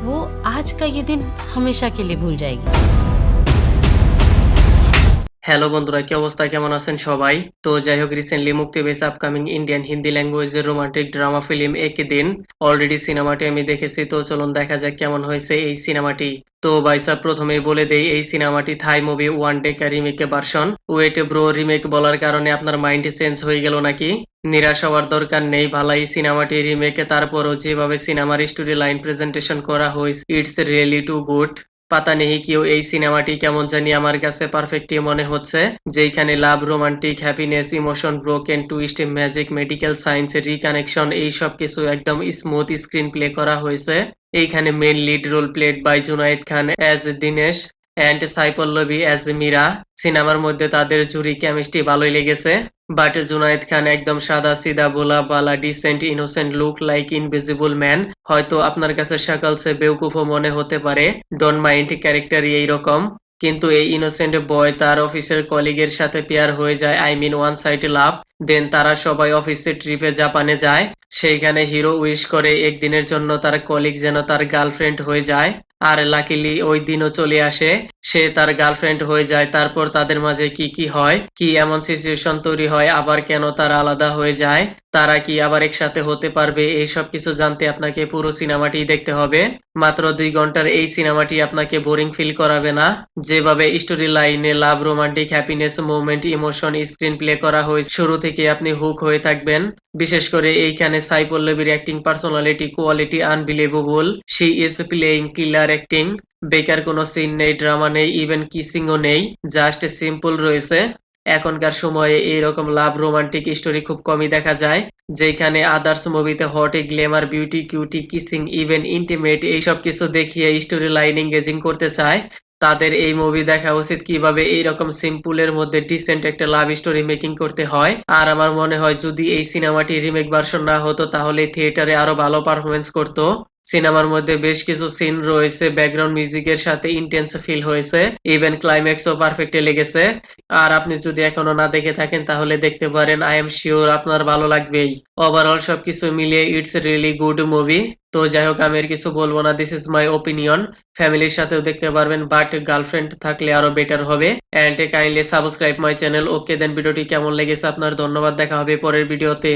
वो आज का ये दिन हमेशा के लिए भूल जाएगी। হ্যালো বন্ধুরা, কি অবস্থা, কেমন আছেন সবাই? তো যাই হোক, রিসেন্টলি মুক্তি পেয়েছে আপকামিং ইন্ডিয়ান হিন্দি ল্যাঙ্গুয়েজের romantic drama film Ek Din. Already সিনেমাটি আমি দেখেছি, তো চলুন দেখা যাক কেমন হয়েছে এই সিনেমাটি। তো ভাই সাহেব, প্রথমেই বলে দেই এই সিনেমাটি থাই মুভি ওয়ান ডে কা remake version. Wait bro, remake বলার কারণে আপনার মাইন্ড চেঞ্জ হয়ে গেল নাকি? নিরাশ হওয়ার দরকার নেই, ভালাই সিনেমাটি রিমেকে, তারপরও যেভাবে সিনেমার স্টোরি লাইন প্রেজেন্টেশন করা হয়েছে ইটস রিয়েলি টু গুড। পাতা নেই কেউ, এই সিনেমাটি কেমন জানি আমার কাছে পারফেক্টই মনে হচ্ছে, যেখানে love, romantic, happiness, emotion, broken twist, magic, medical science, reconnection, এই সব কিছু একদম স্মুথ স্ক্রিন প্লে করা হয়েছে। এইখানে main lead role played by Junaid Khan as Dinesh and Sai Pallavi as Meera. সিনেমার মধ্যে তাদের জুরি কেমিস্ট্রি ভালোই লেগেছে। বাট জুনায়েদ খান একদম সাদা সিধা, ভোলা বালা, decent, innocent, look like invisible man. হয়তো আপনার কাছে সকাল সে বেউকুফও মনে হতে পারে, ডোন্ট মাইন্ড ক্যারেক্টারই এইরকম। কিন্তু এই ইনোসেন্ট বয় তার অফিসের কলিগের সাথে পেয়ার হয়ে যায়, I mean one side love. দেন তারা সবাই অফিসের ট্রিপে জাপানে যায়। সেইখানে হিরো উইশ করে একদিনের জন্য তার কলিগ যেন তার গার্লফ্রেন্ড হয়ে যায়। আর লাকিলি ওই দিনও চলে আসে, সে তার গার্লফ্রেন্ড হয়ে যায়। তারপর তাদের মাঝে কি কি হয়, কি এমন সিচুয়েশন তৈরি হয়, আবার কেন তারা আলাদা হয়ে যায়, তারা কি আবার একসাথে হতে পারবে, এই সব কিছু জানতে আপনাকে পুরো সিনেমাটি দেখতে হবে। মাত্র 2 ঘন্টার এই সিনেমাটি আপনাকে বোরিং ফিল করাবে না। যেভাবে স্টোরি লাইনে love, romantic, happiness, movement, emotion, screenplay করা হয়েছে, শুরু থেকে আপনি হুক হয়ে থাকবেন। বিশেষ করে এইখানে সাই পল্লবীর acting, personality, quality unbelievable. She is playing killer acting. বেকার কোনো সিন নেই, ড্রামা নেই, ইভেন কিসিংও নেই, জাস্ট সিম্পল রয়েছে। এখনকার সময়ে এইরকম লাভ, রোমান্টিক স্টোরি খুব কমই দেখা যায়, যেখানে আদার্স মুভিতে hot, Glamour, beauty, cutie, kissing, even intimate এইসব কিছু দেখিয়ে স্টোরি লাইন এঙ্গেজিং করতে চায়। তাদের এই মুভি দেখা উচিত কিভাবে এইরকম সিম্পলের মধ্যে ডিসেন্ট একটা লাভ স্টোরি মেকিং করতে হয়। আর আমার মনে হয় যদি এই সিনেমাটি রিমেক ভার্সন না হতো তাহলে থিয়েটারে আরো ভালো পারফরমেন্স করতো। সিনেমার মধ্যে বেশ কিছু সিন রয়েছে ব্যাকগ্রাউন্ড মিউজিকের সাথে ইন্টেন্স ফিল হয়েছে, ইভেন ক্লাইম্যাক্সও পারফেক্টলি লেগেছে। আর আপনি যদি এখনো না দেখে থাকেন তাহলে দেখতে পারেন, আই এম শিওর আপনার ভালো লাগবেই। ওভারঅল সবকিছু মিলিয়ে ইটস রিয়েলি গুড মুভি। তো যাই হোক, আমি আর কিছু বলবো না, দিস ইজ মাই ওপিনিয়ন। ফ্যামিলির সাথেও দেখতে পারবেন, বাট গার্লফ্রেন্ড থাকলে আরো বেটার হবে। And kindly subscribe my channel. Okay then, ভিডিওটি কেমন লেগেছে আপনার, ধন্যবাদ, দেখা হবে পরের ভিডিওতে।